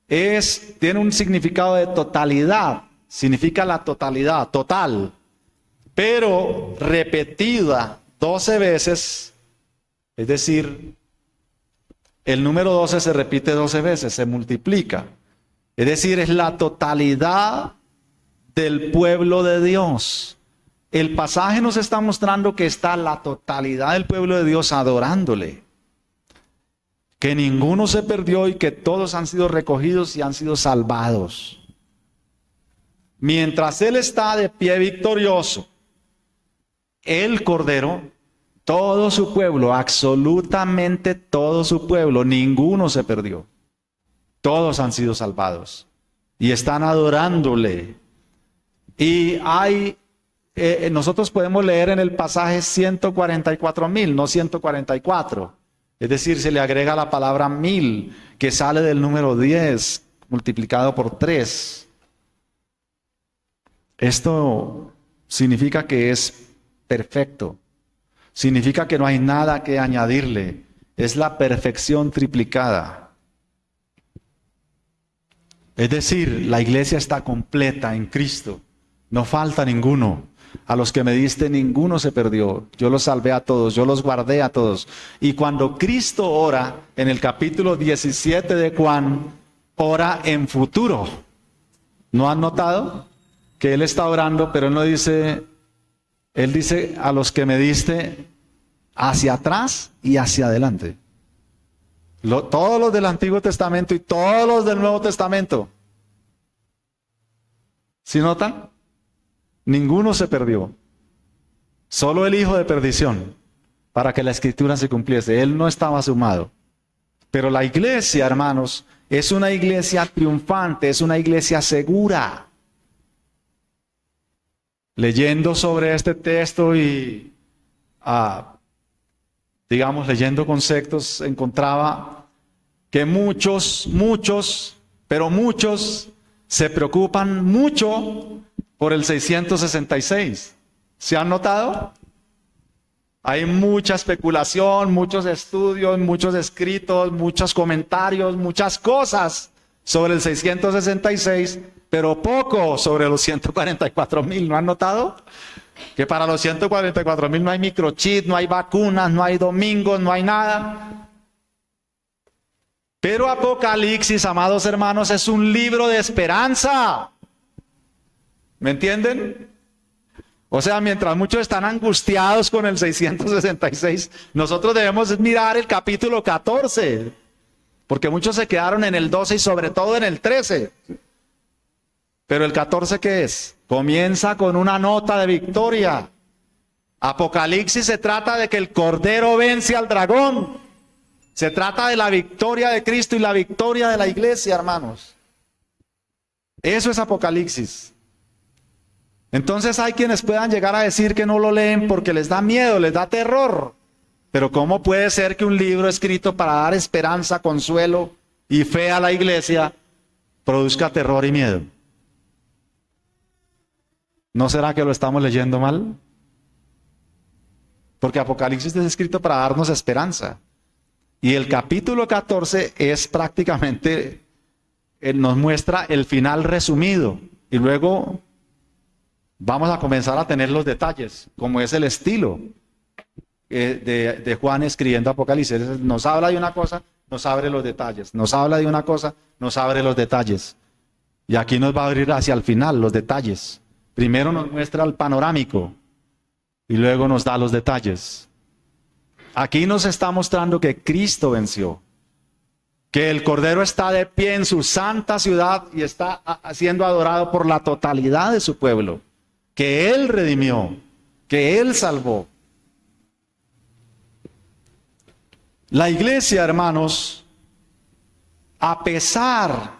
tiene un significado de totalidad. Significa la totalidad, total. Pero repetida 12 veces, es decir, el número 12 se repite 12 veces, se multiplica. Es decir, es la totalidad del pueblo de Dios. El pasaje nos está mostrando que está la totalidad del pueblo de Dios adorándole. Que ninguno se perdió y que todos han sido recogidos y han sido salvados. Mientras Él está de pie victorioso, el Cordero, todo su pueblo, absolutamente todo su pueblo, ninguno se perdió. Todos han sido salvados y están adorándole. Y nosotros podemos leer en el pasaje 144,000, no 144. Es decir, se le agrega la palabra 1000, que sale del número 10, multiplicado por 3. Esto significa que es perfecto. Significa que no hay nada que añadirle. Es la perfección triplicada. Es decir, la iglesia está completa en Cristo. No falta ninguno. A los que me diste, ninguno se perdió. Yo los salvé a todos, yo los guardé a todos. Y cuando Cristo ora, en el capítulo 17 de Juan, ora en futuro. ¿No han notado? Que Él está orando, pero Él no dice, Él dice a los que me diste hacia atrás y hacia adelante. Todos los del Antiguo Testamento y todos los del Nuevo Testamento. ¿Sí notan? Ninguno se perdió. Solo el hijo de perdición, para que la escritura se cumpliese. Él no estaba sumado. Pero la iglesia, hermanos, es una iglesia triunfante, es una iglesia segura. Leyendo sobre este texto y, leyendo conceptos, encontraba que muchos se preocupan mucho por el 666. ¿Se han notado? Hay mucha especulación, muchos estudios, muchos escritos, muchos comentarios, muchas cosas sobre el 666, pero poco sobre los 144,000. ¿No han notado? Que para los 144,000 no hay microchip, no hay vacunas, no hay domingos, no hay nada. Pero Apocalipsis, amados hermanos, es un libro de esperanza. ¿Me entienden? O sea, mientras muchos están angustiados con el 666, nosotros debemos mirar el capítulo 14, porque muchos se quedaron en el 12 y sobre todo en el 13. Pero el 14, ¿qué es? Comienza con una nota de victoria. Apocalipsis se trata de que el Cordero vence al dragón. Se trata de la victoria de Cristo y la victoria de la iglesia, hermanos. Eso es Apocalipsis. Entonces hay quienes puedan llegar a decir que no lo leen porque les da miedo, les da terror. Pero ¿cómo puede ser que un libro escrito para dar esperanza, consuelo y fe a la iglesia produzca terror y miedo? ¿No será que lo estamos leyendo mal? Porque Apocalipsis es escrito para darnos esperanza. Y el capítulo 14 es prácticamente nos muestra el final resumido y luego vamos a comenzar a tener los detalles, como es el estilo de Juan escribiendo Apocalipsis. Nos habla de una cosa, nos abre los detalles. Nos habla de una cosa, nos abre los detalles. Y aquí nos va a abrir hacia el final los detalles. Primero nos muestra el panorámico y luego nos da los detalles. Aquí nos está mostrando que Cristo venció, que el Cordero está de pie en su santa ciudad y está siendo adorado por la totalidad de su pueblo, que Él redimió, que Él salvó. La iglesia, hermanos, a pesar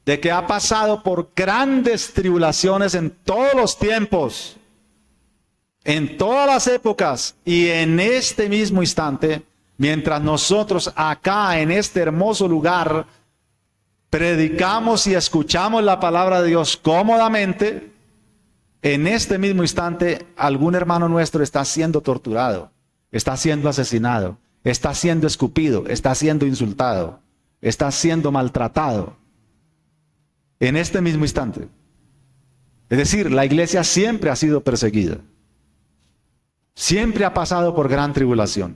de que ha pasado por grandes tribulaciones en todos los tiempos, en todas las épocas y en este mismo instante, mientras nosotros acá en este hermoso lugar predicamos y escuchamos la palabra de Dios cómodamente, en este mismo instante algún hermano nuestro está siendo torturado, está siendo asesinado, está siendo escupido, está siendo insultado, está siendo maltratado. En este mismo instante. Es decir, la iglesia siempre ha sido perseguida. Siempre ha pasado por gran tribulación.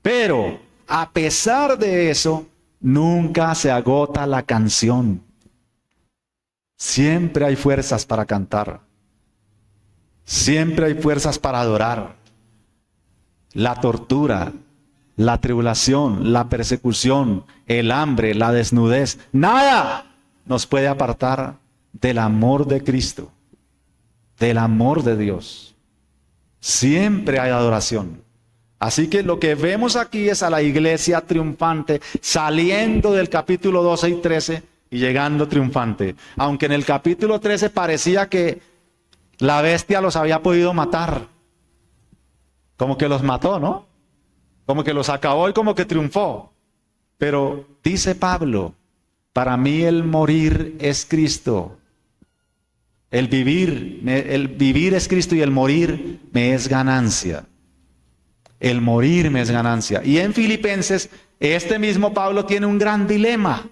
Pero, a pesar de eso, nunca se agota la canción. Siempre hay fuerzas para cantar. Siempre hay fuerzas para adorar. La tortura, la tribulación, la persecución, el hambre, la desnudez, nada nos puede apartar del amor de Cristo, del amor de Dios. Siempre hay adoración. Así que lo que vemos aquí es a la iglesia triunfante, saliendo del capítulo 12 y 13 y llegando triunfante. Aunque en el capítulo 13 parecía que la bestia los había podido matar. Como que los mató, ¿no? Como que los acabó y como que triunfó. Pero dice Pablo, para mí el morir es Cristo. El vivir es Cristo y el morir me es ganancia. El morir me es ganancia. Y en Filipenses, este mismo Pablo tiene un gran dilema.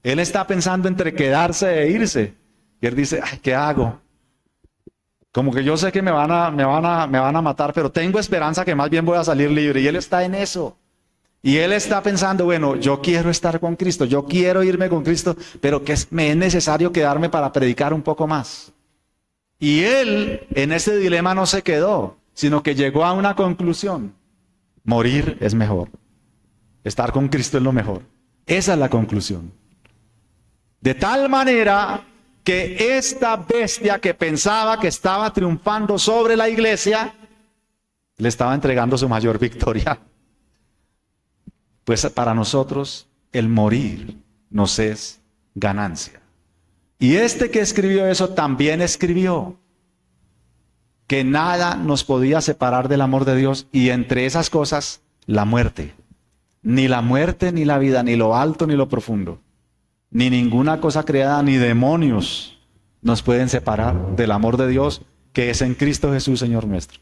Él está pensando entre quedarse e irse. Y él dice, ay, ¿qué hago? Como que yo sé que me van a matar, pero tengo esperanza que más bien voy a salir libre. Y él está en eso. Y él está pensando, bueno, yo quiero estar con Cristo, yo quiero irme con Cristo, pero que me es necesario quedarme para predicar un poco más. Y él en ese dilema no se quedó, sino que llegó a una conclusión. Morir es mejor. Estar con Cristo es lo mejor. Esa es la conclusión. De tal manera que esta bestia que pensaba que estaba triunfando sobre la iglesia, le estaba entregando su mayor victoria. Pues para nosotros el morir nos es ganancia. Y este que escribió eso también escribió que nada nos podía separar del amor de Dios y entre esas cosas la muerte. Ni la muerte, ni la vida, ni lo alto, ni lo profundo, ni ninguna cosa creada, ni demonios nos pueden separar del amor de Dios que es en Cristo Jesús, Señor nuestro.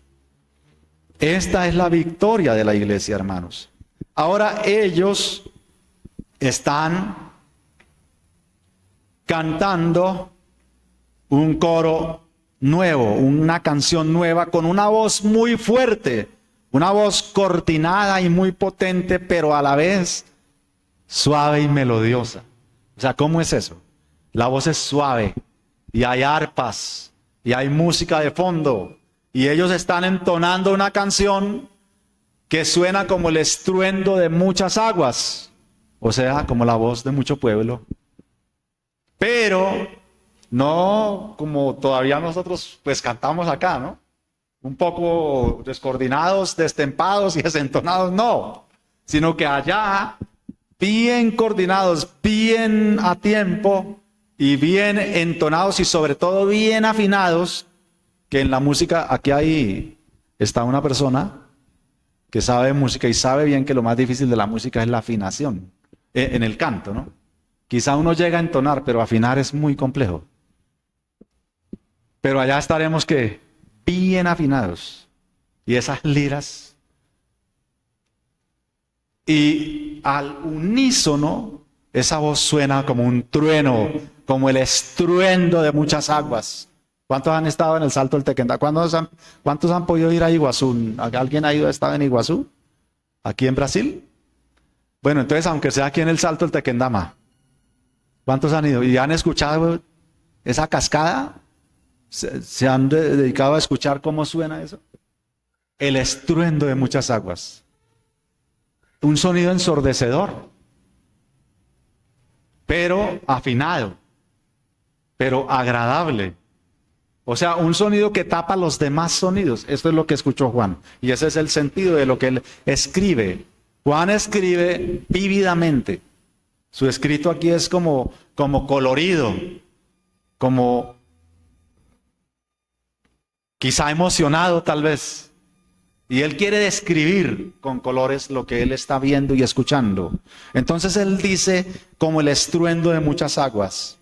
Esta es la victoria de la iglesia, hermanos. Ahora ellos están cantando un coro nuevo, una canción nueva con una voz muy fuerte, una voz cortinada y muy potente, pero a la vez suave y melodiosa. O sea, ¿cómo es eso? La voz es suave y hay arpas y hay música de fondo y ellos están entonando una canción que suena como el estruendo de muchas aguas, o sea, como la voz de mucho pueblo. Pero no como todavía nosotros pues cantamos acá, ¿no? Un poco descoordinados, destempados y desentonados, no. Sino que allá, bien coordinados, bien a tiempo y bien entonados y sobre todo bien afinados, que en la música, aquí está una persona que sabe música y sabe bien que lo más difícil de la música es la afinación, en el canto, ¿no? Quizá uno llega a entonar, pero afinar es muy complejo. Pero allá estaremos que bien afinados. Y esas liras. Y al unísono esa voz suena como un trueno, como el estruendo de muchas aguas. ¿Cuántos han estado en el Salto del Tequendama? ¿Cuántos han podido ir a Iguazú? ¿Alguien ha estado en Iguazú? ¿Aquí en Brasil? Bueno, entonces, aunque sea aquí en el Salto del Tequendama, ¿cuántos han ido? ¿Y han escuchado esa cascada? ¿Se han dedicado a escuchar cómo suena eso? El estruendo de muchas aguas. Un sonido ensordecedor, pero afinado, pero agradable. O sea, un sonido que tapa los demás sonidos. Esto es lo que escuchó Juan. Y ese es el sentido de lo que él escribe. Juan escribe vívidamente. Su escrito aquí es como colorido, como quizá emocionado tal vez. Y él quiere describir con colores lo que él está viendo y escuchando. Entonces él dice, como el estruendo de muchas aguas.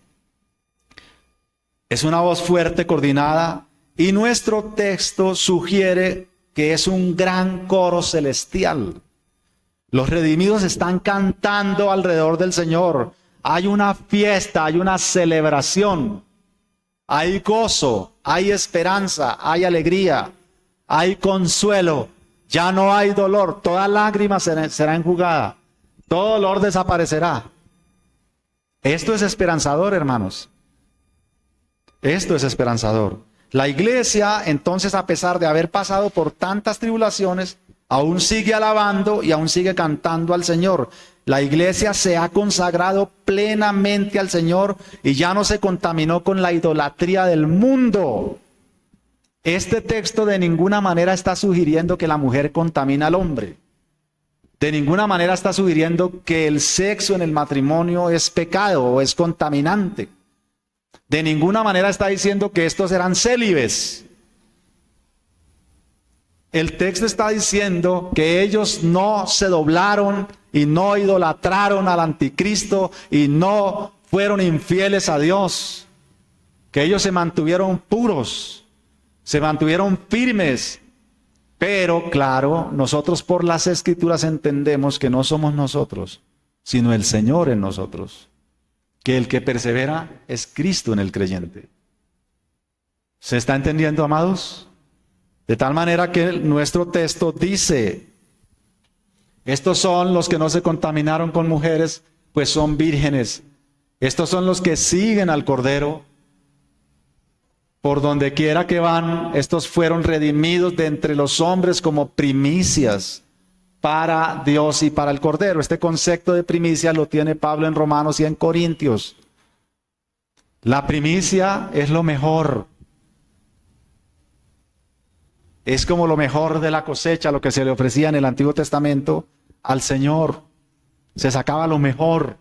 Es una voz fuerte, coordinada, y nuestro texto sugiere que es un gran coro celestial. Los redimidos están cantando alrededor del Señor. Hay una fiesta, hay una celebración, hay gozo, hay esperanza, hay alegría. Hay consuelo, ya no hay dolor, toda lágrima será enjugada, todo dolor desaparecerá. Esto es esperanzador, hermanos. Esto es esperanzador. La iglesia, entonces, a pesar de haber pasado por tantas tribulaciones, aún sigue alabando y aún sigue cantando al Señor. La iglesia se ha consagrado plenamente al Señor y ya no se contaminó con la idolatría del mundo. Este texto de ninguna manera está sugiriendo que la mujer contamina al hombre. De ninguna manera está sugiriendo que el sexo en el matrimonio es pecado o es contaminante. De ninguna manera está diciendo que estos eran célibes. El texto está diciendo que ellos no se doblaron y no idolatraron al anticristo y no fueron infieles a Dios. Que ellos se mantuvieron puros. Se mantuvieron firmes, pero claro, nosotros por las Escrituras entendemos que no somos nosotros, sino el Señor en nosotros. Que el que persevera es Cristo en el creyente. ¿Se está entendiendo, amados? De tal manera que nuestro texto dice, estos son los que no se contaminaron con mujeres, pues son vírgenes. Estos son los que siguen al Cordero. Por donde quiera que van, estos fueron redimidos de entre los hombres como primicias para Dios y para el Cordero. Este concepto de primicia lo tiene Pablo en Romanos y en Corintios. La primicia es lo mejor. Es como lo mejor de la cosecha, lo que se le ofrecía en el Antiguo Testamento al Señor. Se sacaba lo mejor.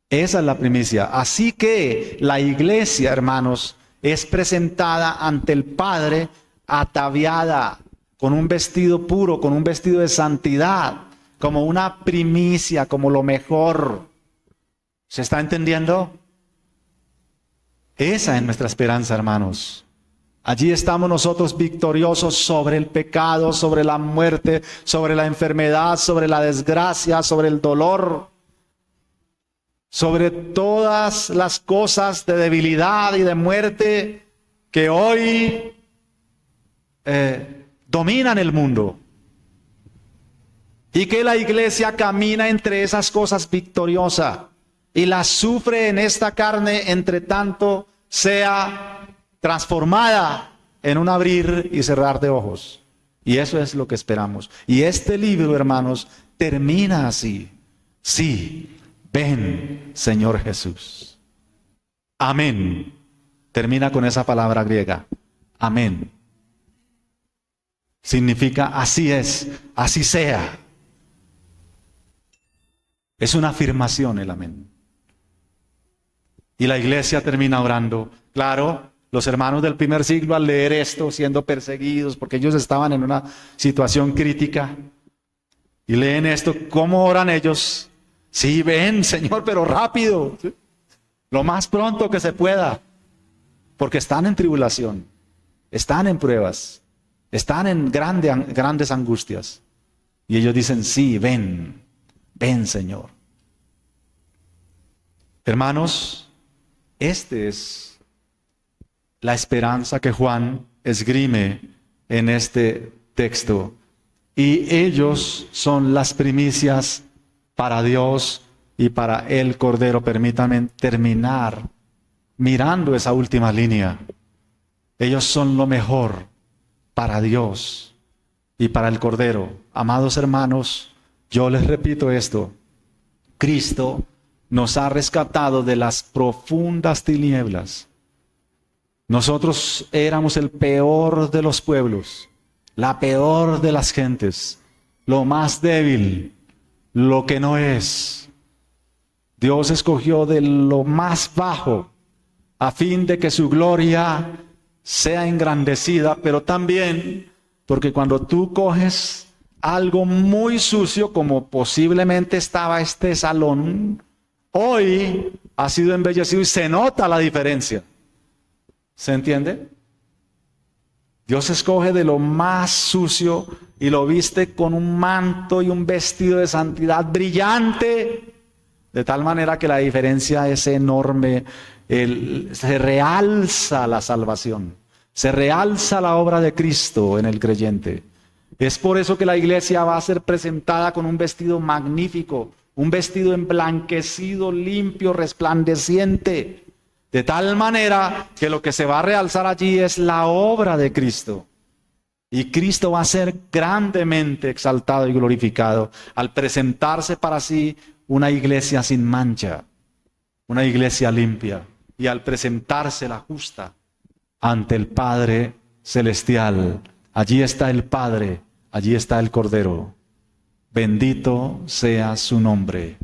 Esa es la primicia. Así que la iglesia, hermanos, es presentada ante el Padre ataviada con un vestido puro, con un vestido de santidad, como una primicia, como lo mejor. ¿Se está entendiendo? Esa es nuestra esperanza, hermanos. Allí estamos nosotros victoriosos sobre el pecado, sobre la muerte, sobre la enfermedad, sobre la desgracia, sobre el dolor, sobre todas las cosas de debilidad y de muerte que hoy dominan el mundo. Y que la iglesia camina entre esas cosas victoriosa y las sufre en esta carne, entre tanto sea transformada en un abrir y cerrar de ojos. Y eso es lo que esperamos. Y este libro, hermanos, termina así. Sí. Ven, Señor Jesús. Amén. Termina con esa palabra griega. Amén. Significa así es, así sea. Es una afirmación el amén. Y la iglesia termina orando. Claro, los hermanos del primer siglo al leer esto, siendo perseguidos, porque ellos estaban en una situación crítica, y leen esto, ¿cómo oran ellos? Sí, ven, Señor, pero rápido, ¿sí? Lo más pronto que se pueda, porque están en tribulación, están en pruebas, están en grandes angustias. Y ellos dicen, sí, ven, ven, Señor. Hermanos, esta es la esperanza que Juan esgrime en este texto. Y ellos son las primicias para Dios y para el Cordero. Permítanme terminar mirando esa última línea. Ellos son lo mejor para Dios y para el Cordero. Amados hermanos, yo les repito esto. Cristo nos ha rescatado de las profundas tinieblas. Nosotros éramos el peor de los pueblos, la peor de las gentes, lo más débil, lo que no es. Dios escogió de lo más bajo a fin de que su gloria sea engrandecida, pero también porque cuando tú coges algo muy sucio, como posiblemente estaba este salón, hoy ha sido embellecido y se nota la diferencia. ¿Se entiende? Dios escoge de lo más sucio y lo viste con un manto y un vestido de santidad brillante, de tal manera que la diferencia es enorme. Se realza la salvación, se realza la obra de Cristo en el creyente. Es por eso que la iglesia va a ser presentada con un vestido magnífico, un vestido emblanquecido, limpio, resplandeciente, de tal manera que lo que se va a realzar allí es la obra de Cristo. Y Cristo va a ser grandemente exaltado y glorificado al presentarse para sí una iglesia sin mancha, una iglesia limpia, y al presentarse la justa ante el Padre Celestial. Allí está el Padre, allí está el Cordero. Bendito sea su nombre.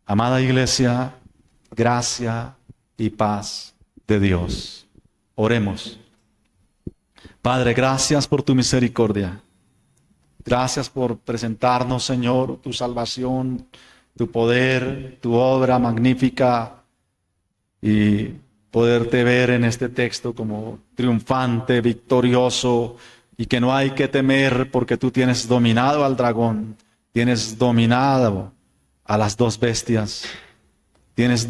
Amada iglesia, gracia y paz de Dios. Oremos. Padre, gracias por tu misericordia. Gracias por presentarnos, Señor, tu salvación, tu poder, tu obra magnífica, y poderte ver en este texto como triunfante, victorioso, y que no hay que temer porque tú tienes dominado al dragón, tienes dominado a las dos bestias, tienes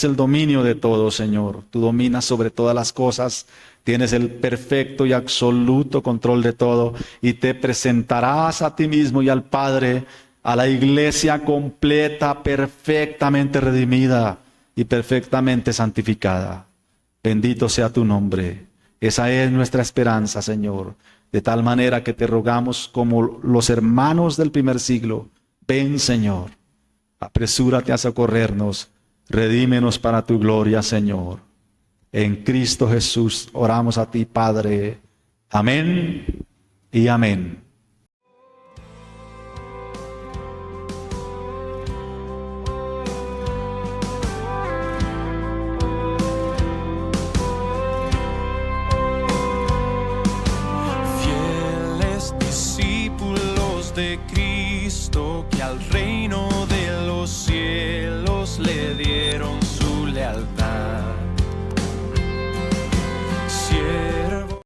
el dominio de todo, Señor. Tú dominas sobre todas las cosas, tienes el perfecto y absoluto control de todo, y te presentarás a ti mismo y al Padre, a la iglesia completa, perfectamente redimida y perfectamente santificada. Bendito sea tu nombre. Esa es nuestra esperanza, Señor. De tal manera que te rogamos como los hermanos del primer siglo. Ven, Señor. Apresúrate a socorrernos. Redímenos para tu gloria, Señor. En Cristo Jesús oramos a ti, Padre. Amén y amén. De Cristo que al reino